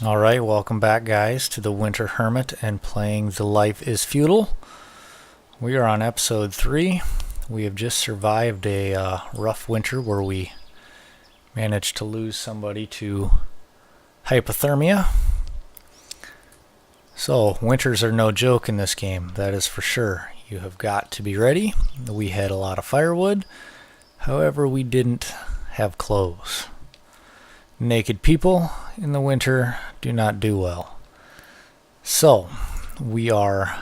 Alright, welcome back guys to the Winter Hermit and playing The Life is Feudal. We are on episode 3. We have just survived a rough winter where we managed to lose somebody to hypothermia. So, winters are no joke in this game, that is for sure. You have got to be ready. We had a lot of firewood, however we didn't have clothes. Naked people in the winter do not do well. So, we are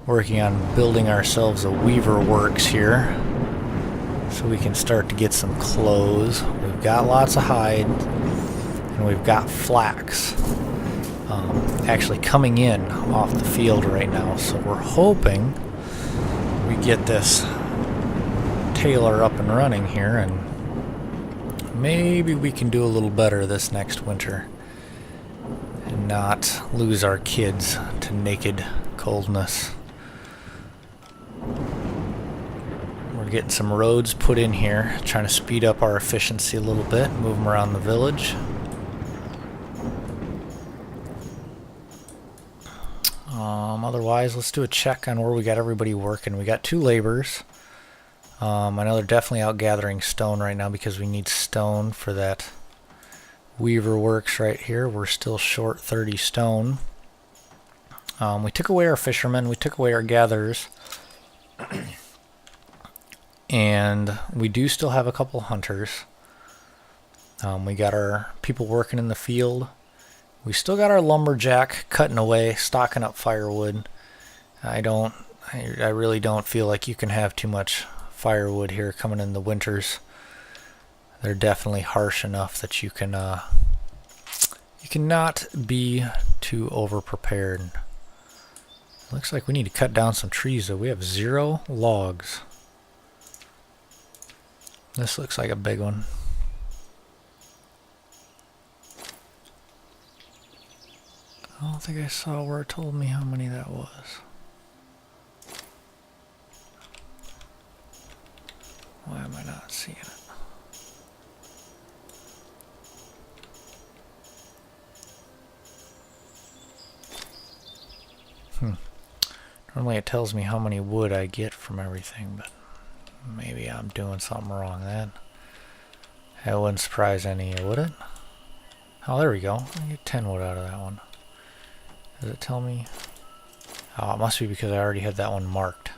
working on building ourselves a weaver works here so we can start to get some clothes. We've got lots of hide and we've got flax actually coming in off the field right now, so we're hoping we get this tailor up and running here and maybe we can do a little better this next winter and not lose our kids to naked coldness. We're getting some roads put in here, trying to speed up our efficiency a little bit, move them around the village. Otherwise, let's do a check on where we got everybody working. We got 2 laborers. I know they're definitely out gathering stone right now because we need stone for that weaver works right here. We're still short 30 stone. We took away our fishermen, we took away our gatherers, and we do still have a couple hunters. We got our people working in the field. We still got our lumberjack cutting away, stocking up firewood. I really don't feel like you can have too much firewood here coming in the winters. They're definitely harsh enough that you cannot be too over prepared. Looks like we need to cut down some trees though. We have 0 logs. This looks like a big one. I don't think I saw where it told me how many that was. Why am I not seeing it? Normally it tells me how many wood I get from everything, but maybe I'm doing something wrong then. That wouldn't surprise any of you, would it? Oh, there we go. I get 10 wood out of that one. Does it tell me? Oh, it must be because I already had that one marked.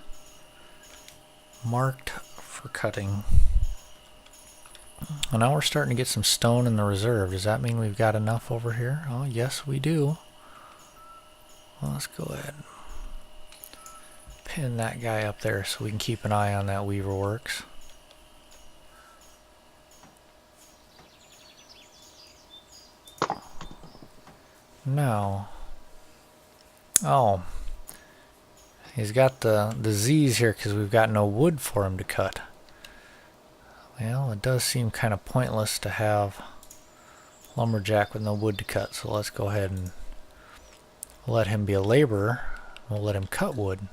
Marked for cutting. Well, now we're starting to get some stone in the reserve. Does that mean we've got enough over here? Oh, yes, we do. Well, let's go ahead and pin that guy up there so we can keep an eye on that weaver works. Now, oh, he's got the Z's here because we've got no wood for him to cut. Well, it does seem kind of pointless to have lumberjack with no wood to cut, so let's go ahead and let him be a laborer. We'll let him cut wood.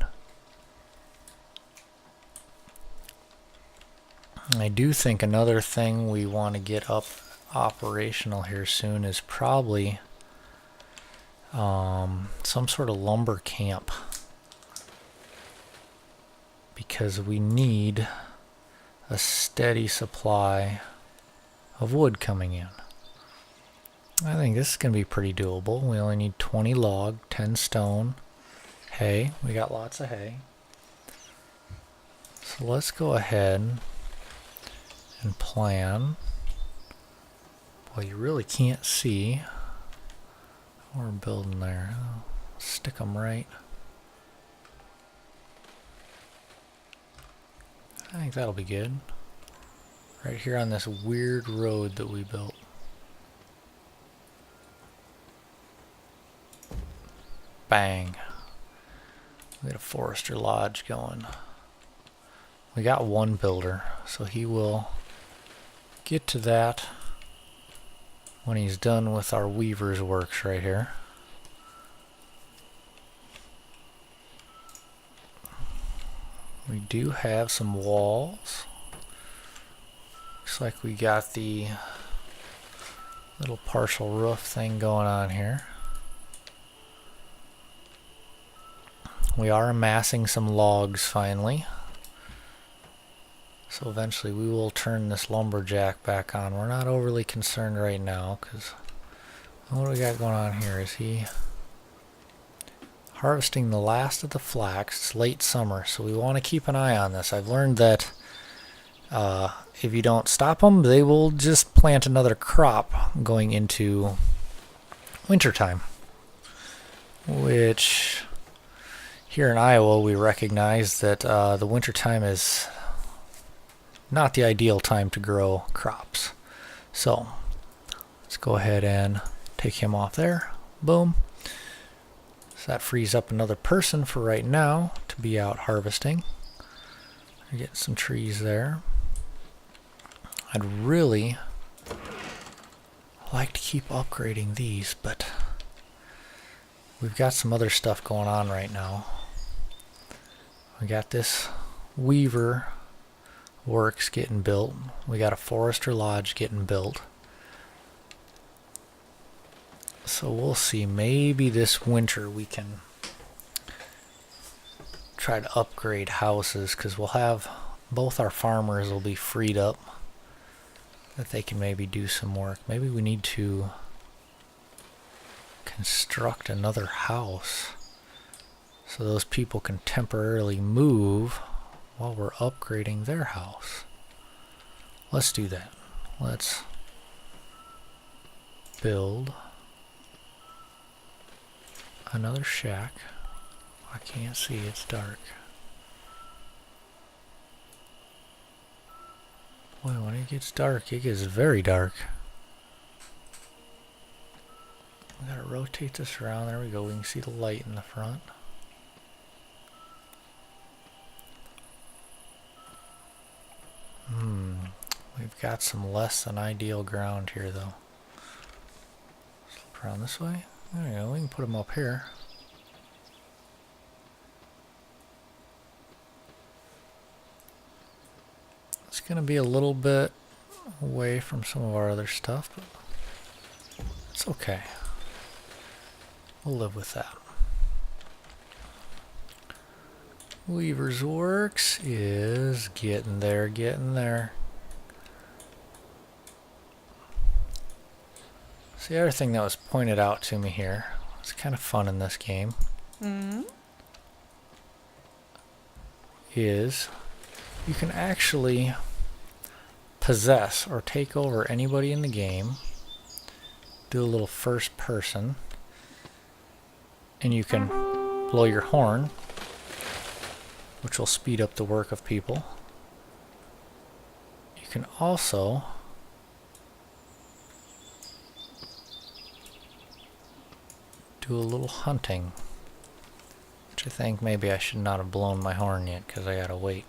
I do think another thing we want to get up operational here soon is probably some sort of lumber camp, because we need a steady supply of wood coming in. I think this is going to be pretty doable. We only need 20 log, 10 stone, hay. We got lots of hay. So let's go ahead and plan. Well, you really can't see what we're building there. I'll stick them right. I think that'll be good. Right here on this weird road that we built. Bang. We got a forester lodge going. We got one builder, so he will get to that when he's done with our weaver's works right here. We do have some walls. Looks like we got the Little partial roof thing going on here. We are amassing some logs finally. So eventually we will turn this lumberjack back on. We're not overly concerned right now because what do we got going on here? Is he harvesting the last of the flax? It's late summer, so we want to keep an eye on this. I've learned that if you don't stop them, they will just plant another crop going into wintertime, which here in Iowa we recognize that the wintertime is not the ideal time to grow crops. So let's go ahead and take him off there. Boom. So that frees up another person for right now to be out harvesting. We're getting some trees there. I'd really like to keep upgrading these, but we've got some other stuff going on right now. We got this weaver works getting built. We got a forester lodge getting built. So we'll see. Maybe this winter we can try to upgrade houses, because we'll have both our farmers will be freed up, that they can maybe do some work. Maybe we need to construct another house so those people can temporarily move while we're upgrading their house. Let's do that. Let's build another shack. I can't see, it's dark. Boy, when it gets dark, it gets very dark. We gotta rotate this around. There we go. We can see the light in the front. We've got some less than ideal ground here, though. Slip around this way. There we go. We can put them up here. It's going to be a little bit away from some of our other stuff, but it's okay. We'll live with that. Weaver's Works is getting there, getting there. So the other thing that was pointed out to me here, it's kind of fun in this game, is you can actually possess or take over anybody in the game, do a little first person, and you can blow your horn, which will speed up the work of people. You can also do a little hunting, which I think maybe I should not have blown my horn yet because I gotta wait.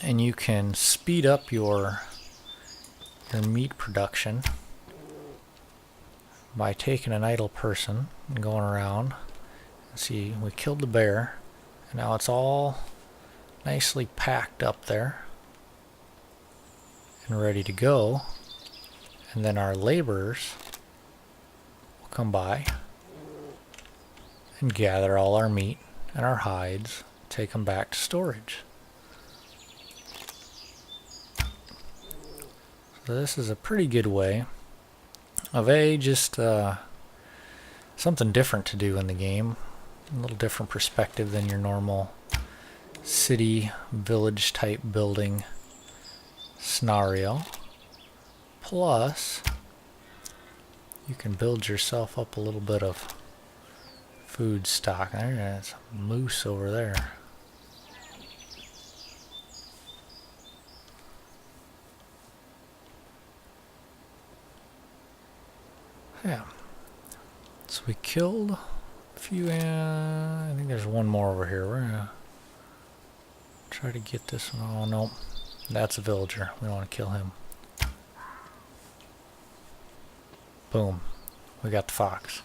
And you can speed up your meat production by taking an idle person and going around. See, we killed the bear, and now it's all nicely packed up there and ready to go. And then our laborers will come by and gather all our meat and our hides, take them back to storage. So this is a pretty good way of just something different to do in the game. A little different perspective than your normal city, village type building scenario. Plus, you can build yourself up a little bit of food stock. There's a moose over there. Yeah. So we killed a few, I think there's one more over here. We're gonna try to get this one. Oh, no. That's a villager. We don't want to kill him. Boom. We got the fox.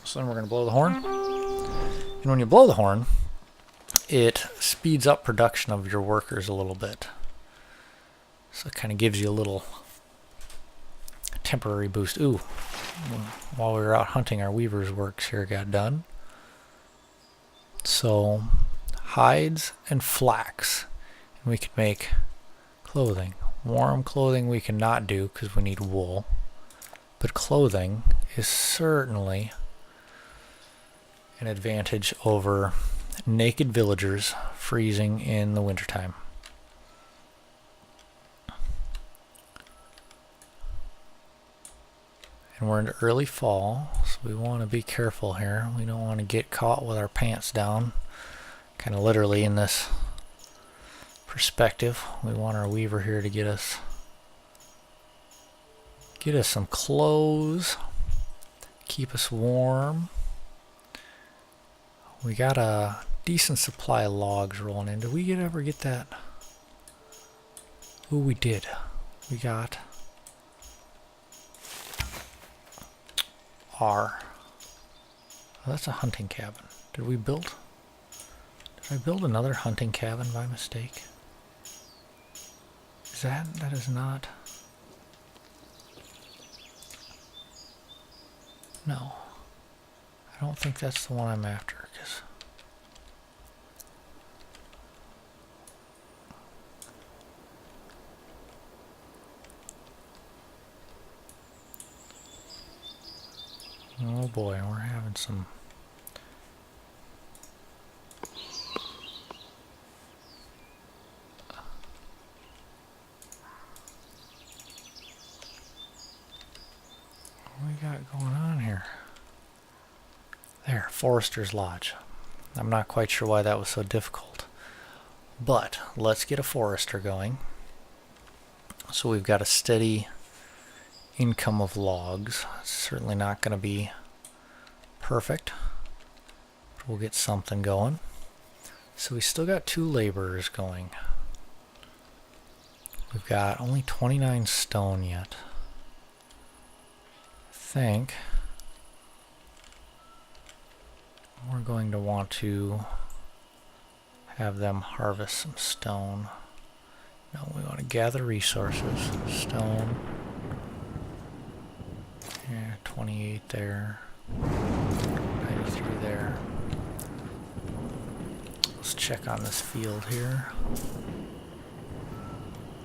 So then we're going to blow the horn. And when you blow the horn, it speeds up production of your workers a little bit. So it kind of gives you a little temporary boost. Ooh, while we were out hunting, our weaver's works here got done. So hides and flax, and we could make clothing. Warm clothing we cannot do because we need wool, but clothing is certainly an advantage over naked villagers freezing in the wintertime. And we're into early fall, so we want to be careful here. We don't want to get caught with our pants down, kind of literally in this perspective. We want our weaver here to get us some clothes, keep us warm. We got a decent supply of logs rolling in. Did we ever get that? Ooh, we did. We got R. Oh, that's a hunting cabin. Did I build another hunting cabin by mistake? That is not. No. I don't think that's the one I'm after, 'cause oh boy, we're having some what we got going on here? There, Forester's Lodge. I'm not quite sure why that was so difficult, but let's get a forester going. So we've got a steady income of logs. It's certainly not going to be perfect, but we'll get something going. So we still got 2 laborers going. We've got only 29 stone yet. I think we're going to want to have them harvest some stone. No, we want to gather resources. Stone. Yeah, 28 there. 93 there. Let's check on this field here.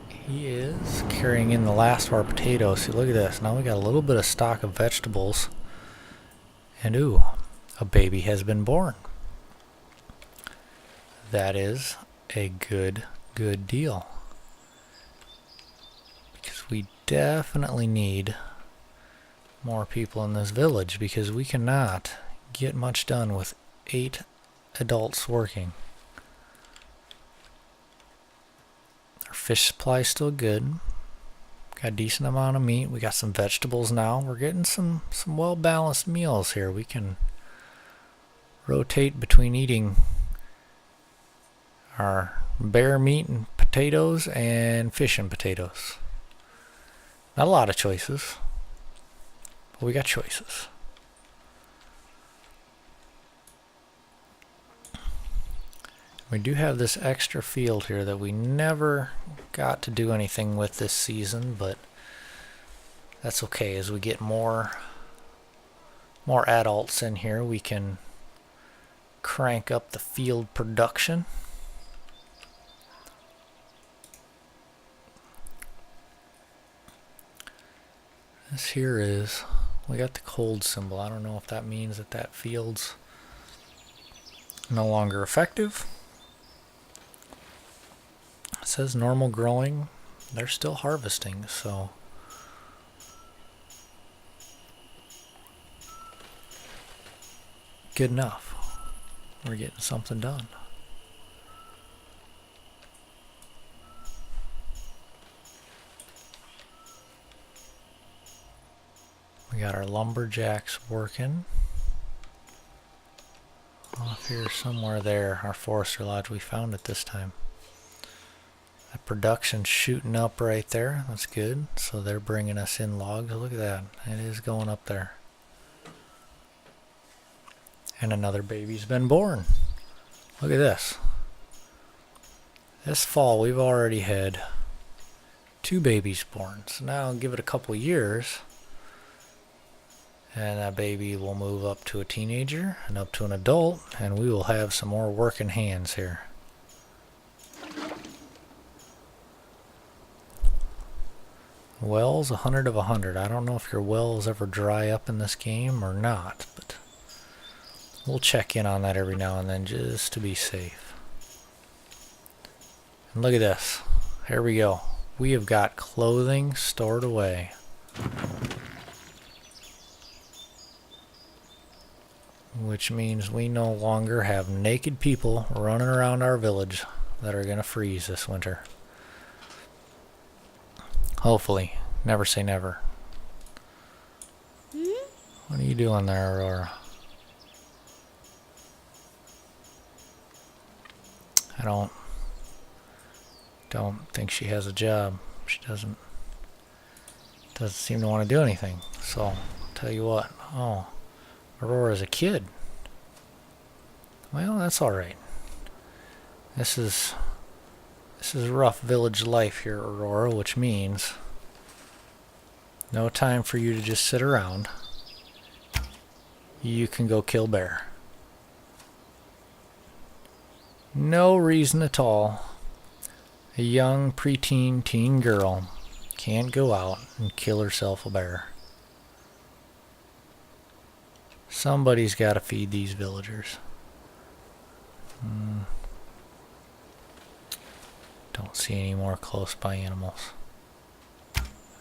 He is carrying in the last of our potatoes. See, look at this. Now we got a little bit of stock of vegetables. And ooh, a baby has been born. That is a good deal. Because we definitely need more people in this village, because we cannot get much done with 8 adults working. Our fish supply is still good. Got a decent amount of meat. We got some vegetables now. We're getting some well-balanced meals here. We can rotate between eating our bear meat and potatoes and fish and potatoes. Not a lot of choices, but we got choices. We do have this extra field here that we never got to do anything with this season, but that's okay. As we get more adults in here, we can crank up the field production. This here is, we got the cold symbol. I don't know if that means that field's no longer effective. It says normal growing. They're still harvesting, so good enough. We're getting something done. We got our lumberjacks working. Off here somewhere there, our forester lodge, we found it this time. That production's shooting up right there. That's good. So they're bringing us in logs. Look at that. It is going up there. And another baby's been born. Look at this. This fall we've already had 2 babies born. So now give it a couple years, and that baby will move up to a teenager and up to an adult, and we will have some more working hands here. Wells, 100 of 100. I don't know if your wells ever dry up in this game or not, but we'll check in on that every now and then just to be safe. And look at this. Here we go. We have got clothing stored away. Which means we no longer have naked people running around our village that are going to freeze this winter. Hopefully. Never say never. What are you doing there, Aurora? I don't think she has a job. She doesn't seem to want to do anything. So, I'll tell you what. Oh, Aurora's a kid. Well, that's alright. This is rough village life here, Aurora, which means no time for you to just sit around. You can go kill bear. No reason at all a young preteen teen girl can't go out and kill herself a bear. Somebody's got to feed these villagers. Don't see any more close by animals.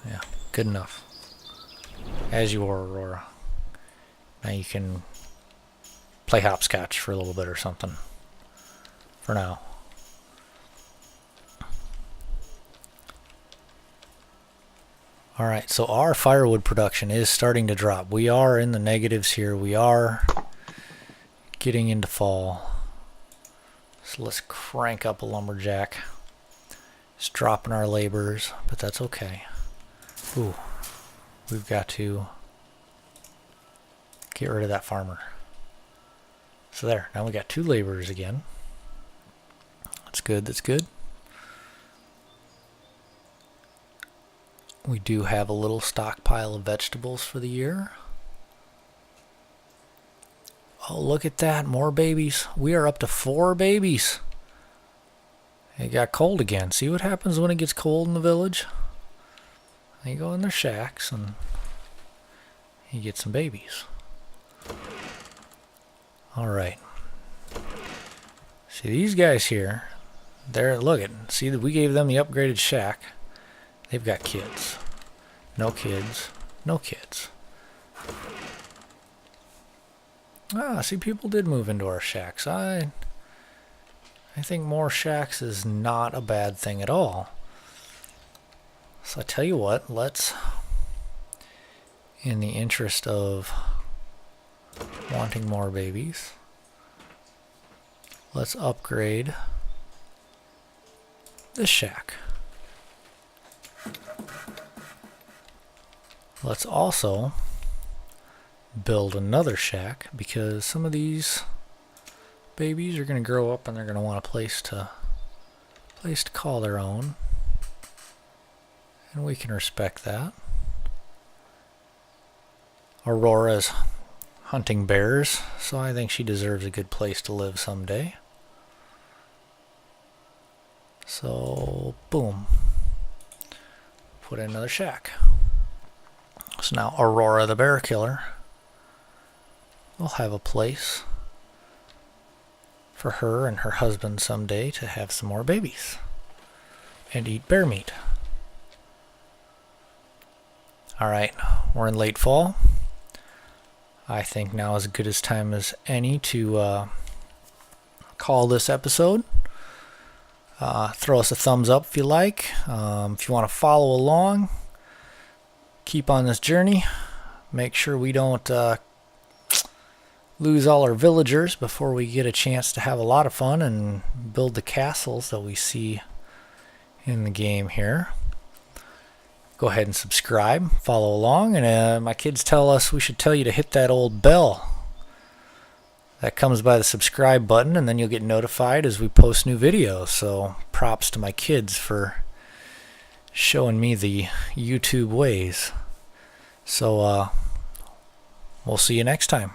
Yeah, good enough. As you are, Aurora. Now you can play hopscotch for a little bit or something. For now. Alright, so our firewood production is starting to drop. We are in the negatives here. We are getting into fall. So let's crank up a lumberjack. It's dropping our laborers, but that's okay. Ooh, we've got to get rid of that farmer. So there, now we got 2 laborers again. That's good, that's good. We do have a little stockpile of vegetables for the year. Oh, look at that, more babies. We are up to 4 babies. It got cold again. See what happens when it gets cold in the village? They go in their shacks and you get some babies. Alright. See these guys here, look at, see that we gave them the upgraded shack. They've got kids. No kids. No kids. Ah, see, people did move into our shacks. I think more shacks is not a bad thing at all. So I tell you what, let's, in the interest of wanting more babies, let's upgrade this shack. Let's also build another shack because some of these babies are going to grow up and they're going to want a place to call their own, and we can respect that. Aurora's hunting bears, so I think she deserves a good place to live someday. So boom, put in another shack. So now Aurora the bear killer will have a place for her and her husband someday to have some more babies and eat bear meat. Alright, we're in late fall. I think now is as good a time as any to call this episode. Throw us a thumbs up if you like. If you want to follow along, keep on this journey. Make sure we don't lose all our villagers before we get a chance to have a lot of fun and build the castles that we see in the game here. Go ahead and subscribe, follow along, and my kids tell us we should tell you to hit that old bell that comes by the subscribe button, and then you'll get notified as we post new videos. So props to my kids for showing me the YouTube ways. So we'll see you next time.